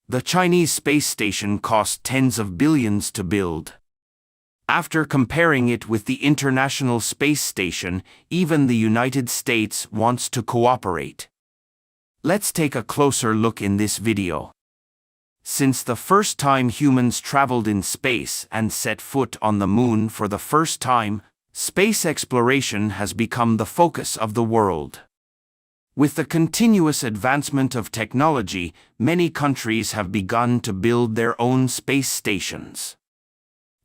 The Chinese space station cost tens of billions to build. After comparing it with the International Space Station, even the United States wants to cooperate. Let's take a closer look in this video. Since the first time humans traveled in space and set foot on the moon for the first time, space exploration has become the focus of the world. With the continuous advancement of technology, many countries have begun to build their own space stations.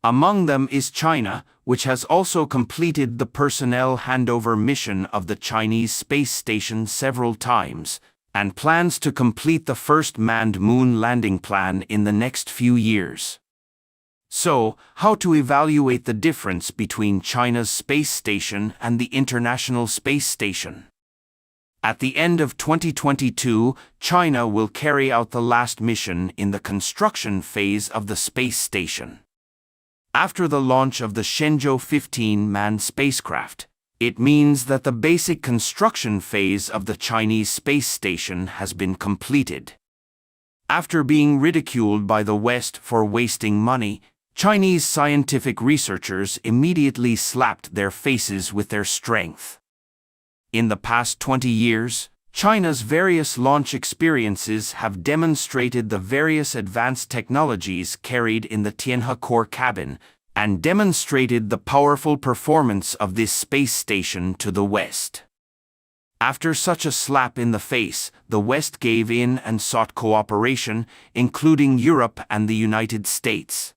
Among them is China, which has also completed the personnel handover mission of the Chinese space station several times, and plans to complete the first manned moon landing plan in the next few years. So, how to evaluate the difference between China's space station and the International Space Station? At the end of 2022, China will carry out the last mission in the construction phase of the space station. After the launch of the Shenzhou 15 manned spacecraft, it means that the basic construction phase of the Chinese space station has been completed. After being ridiculed by the West for wasting money, Chinese scientific researchers immediately slapped their faces with their strength. In the past 20 years, China's various launch experiences have demonstrated the various advanced technologies carried in the Tianhe core cabin, and demonstrated the powerful performance of this space station to the West. After such a slap in the face, the West gave in and sought cooperation, including Europe and the United States.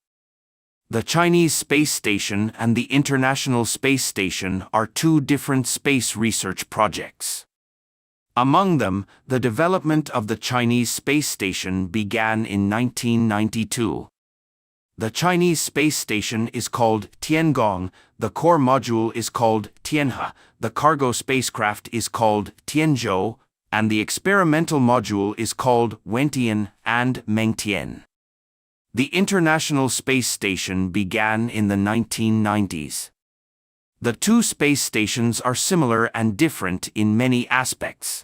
The Chinese space station and the International Space Station are two different space research projects. Among them, the development of the Chinese space station began in 1992. The Chinese space station is called Tiangong, the core module is called Tianhe, the cargo spacecraft is called Tianzhou, and the experimental module is called Wentian and Mengtian. The International Space Station began in the 1990s. The two space stations are similar and different in many aspects.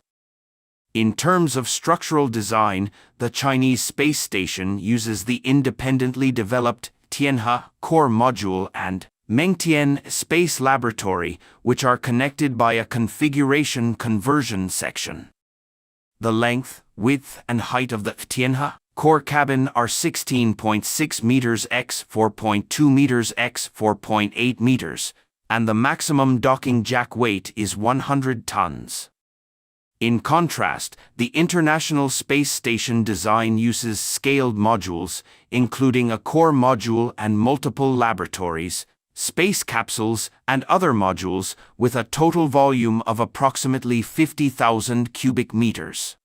In terms of structural design, the Chinese space station uses the independently developed Tianhe core module and Mengtian space laboratory, which are connected by a configuration conversion section. The length, width, and height of the Tianhe core cabin are 16.6 meters x 4.2 meters x 4.8 meters, and the maximum docking jack weight is 100 tons. In contrast, the International Space Station design uses scaled modules, including a core module and multiple laboratories, space capsules, and other modules, with a total volume of approximately 50,000 cubic meters.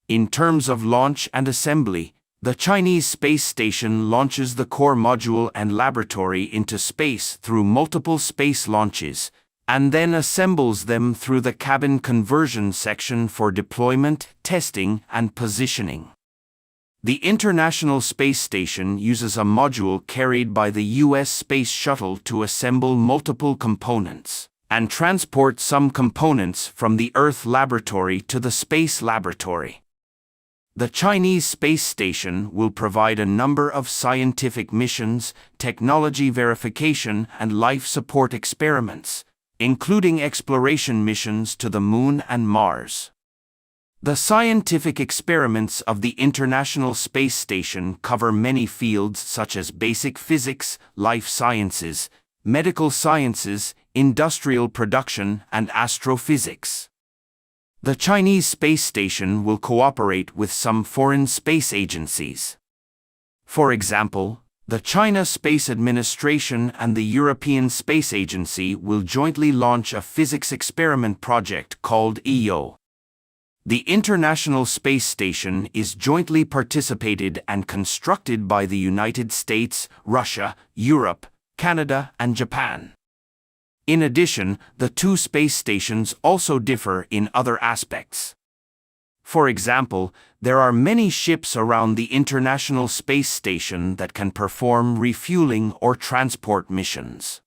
In terms of launch and assembly, the Chinese space station launches the core module and laboratory into space through multiple space launches, and then assembles them through the cabin conversion section for deployment, testing, and positioning. The International Space Station uses a module carried by the U.S. Space Shuttle to assemble multiple components, and transport some components from the Earth laboratory to the space laboratory. The Chinese space station will provide a number of scientific missions, technology verification, and life support experiments, including exploration missions to the Moon and Mars. The scientific experiments of the International Space Station cover many fields such as basic physics, life sciences, medical sciences, industrial production, and astrophysics. The Chinese space station will cooperate with some foreign space agencies. For example, the China Space Administration and the European Space Agency will jointly launch a physics experiment project called EO. The International Space Station is jointly participated and constructed by the United States, Russia, Europe, Canada, and Japan. In addition, the two space stations also differ in other aspects. For example, there are many ships around the International Space Station that can perform refueling or transport missions.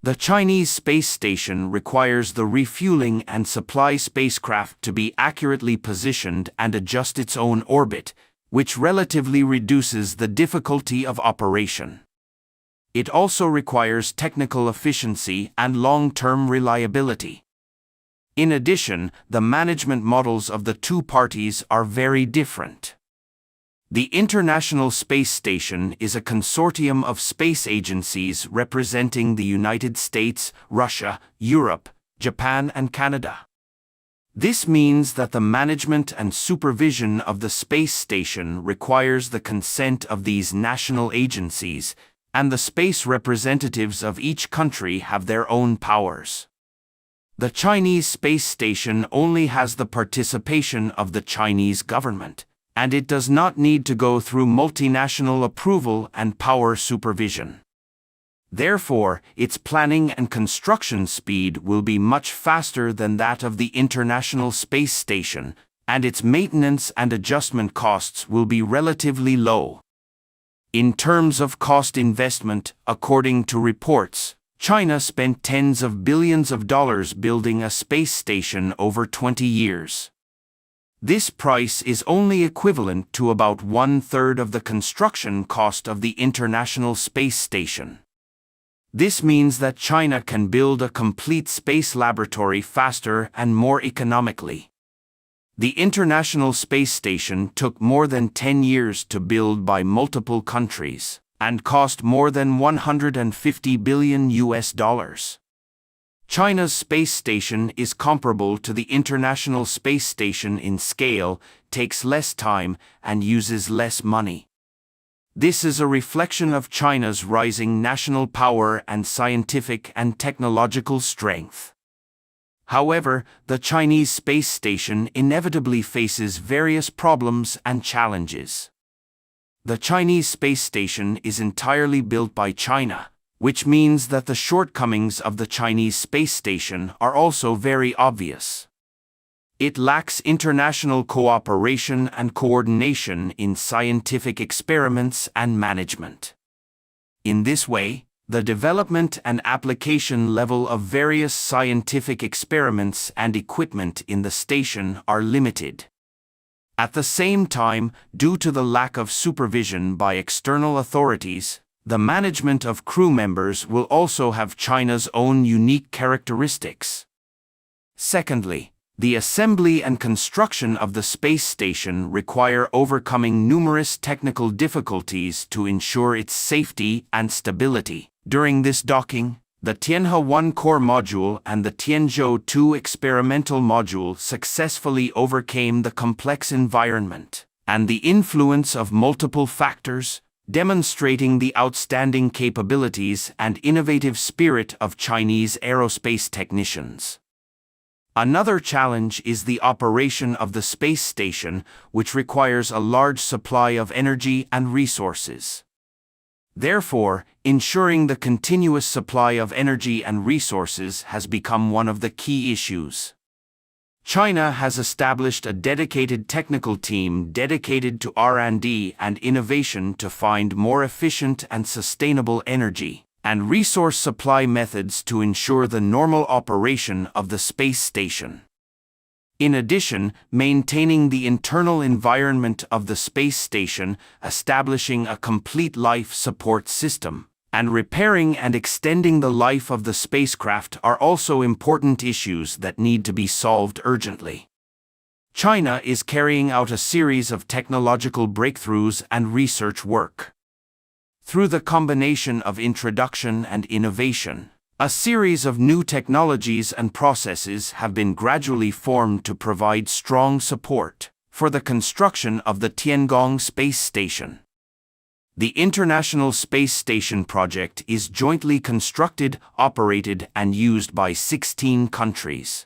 The Chinese space station requires the refueling and supply spacecraft to be accurately positioned and adjust its own orbit, which relatively reduces the difficulty of operation. It also requires technical efficiency and long-term reliability. In addition, the management models of the two parties are very different. The International Space Station is a consortium of space agencies representing the United States, Russia, Europe, Japan, and Canada. This means that the management and supervision of the space station requires the consent of these national agencies, and the space representatives of each country have their own powers. The Chinese space station only has the participation of the Chinese government, and it does not need to go through multinational approval and power supervision. Therefore, its planning and construction speed will be much faster than that of the International Space Station, and its maintenance and adjustment costs will be relatively low. In terms of cost investment, according to reports, China spent tens of billions of dollars building a space station over 20 years. This price is only equivalent to about 1/3 of the construction cost of the International Space Station. This means that China can build a complete space laboratory faster and more economically. The International Space Station took more than 10 years to build by multiple countries, and cost more than $150 billion. China's space station is comparable to the International Space Station in scale, takes less time, and uses less money. This is a reflection of China's rising national power and scientific and technological strength. However, the Chinese space station inevitably faces various problems and challenges. The Chinese space station is entirely built by China, which means that the shortcomings of the Chinese space station are also very obvious. It lacks international cooperation and coordination in scientific experiments and management. In this way, the development and application level of various scientific experiments and equipment in the station are limited. At the same time, due to the lack of supervision by external authorities, the management of crew members will also have China's own unique characteristics. Secondly, the assembly and construction of the space station require overcoming numerous technical difficulties to ensure its safety and stability. During this docking, the Tianhe-1 core module and the Tianzhou-2 experimental module successfully overcame the complex environment and the influence of multiple factors, demonstrating the outstanding capabilities and innovative spirit of Chinese aerospace technicians. Another challenge is the operation of the space station, which requires a large supply of energy and resources. Therefore, ensuring the continuous supply of energy and resources has become one of the key issues. China has established a dedicated technical team dedicated to R&D and innovation to find more efficient and sustainable energy and resource supply methods to ensure the normal operation of the space station. In addition, maintaining the internal environment of the space station, establishing a complete life support system, and repairing and extending the life of the spacecraft are also important issues that need to be solved urgently. China is carrying out a series of technological breakthroughs and research work. Through the combination of introduction and innovation, a series of new technologies and processes have been gradually formed to provide strong support for the construction of the Tiangong space station. The International Space Station project is jointly constructed, operated, and used by 16 countries.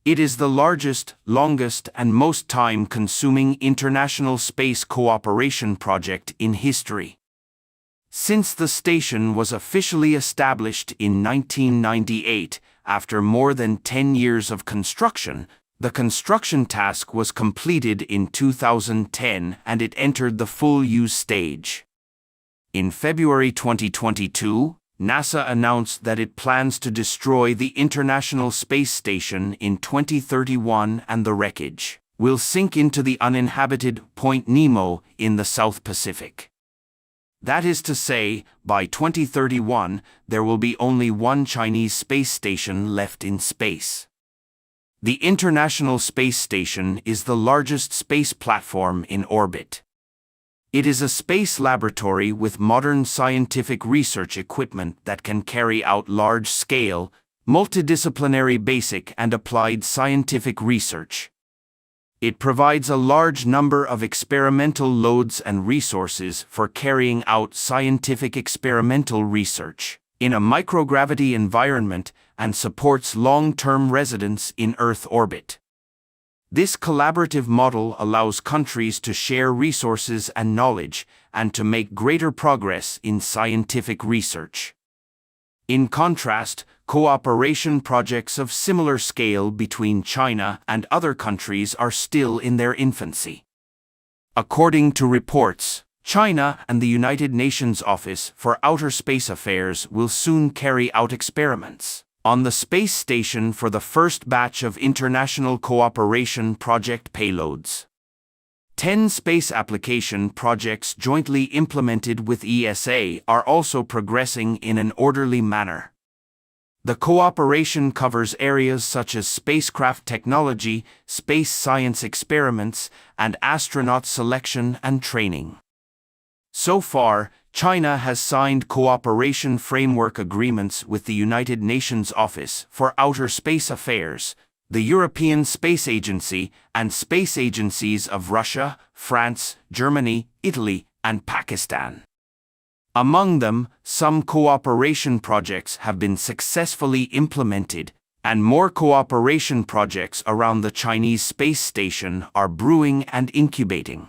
It is the largest, longest, and most time-consuming international space cooperation project in history. Since the station was officially established in 1998, after more than 10 years of construction, the construction task was completed in 2010 and it entered the full use stage. In February 2022, NASA announced that it plans to destroy the International Space Station in 2031 and the wreckage will sink into the uninhabited Point Nemo in the South Pacific. That is to say, by 2031, there will be only one Chinese space station left in space. The International Space Station is the largest space platform in orbit. It is a space laboratory with modern scientific research equipment that can carry out large-scale, multidisciplinary basic and applied scientific research. It provides a large number of experimental loads and resources for carrying out scientific experimental research in a microgravity environment and supports long-term residence in Earth orbit. This collaborative model allows countries to share resources and knowledge and to make greater progress in scientific research. In contrast, cooperation projects of similar scale between China and other countries are still in their infancy. According to reports, China and the United Nations Office for Outer Space Affairs will soon carry out experiments on the space station for the first batch of international cooperation project payloads. 10 space application projects jointly implemented with ESA are also progressing in an orderly manner. The cooperation covers areas such as spacecraft technology, space science experiments, and astronaut selection and training. So far, China has signed cooperation framework agreements with the United Nations Office for Outer Space Affairs, the European Space Agency, and space agencies of Russia, France, Germany, Italy, and Pakistan. Among them, some cooperation projects have been successfully implemented, and more cooperation projects around the Chinese space station are brewing and incubating.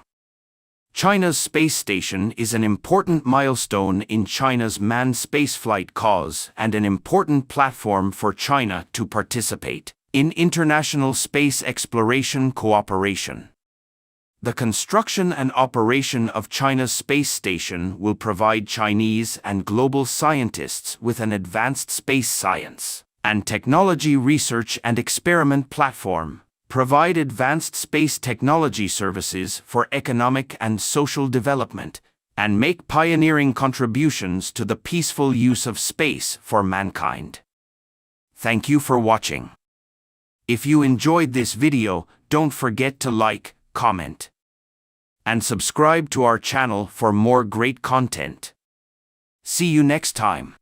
China's space station is an important milestone in China's manned spaceflight cause and an important platform for China to participate in international space exploration cooperation. The construction and operation of China's space station will provide Chinese and global scientists with an advanced space science and technology research and experiment platform, provide advanced space technology services for economic and social development, and make pioneering contributions to the peaceful use of space for mankind. Thank you for watching. If you enjoyed this video, don't forget to like, comment, and subscribe to our channel for more great content. See you next time.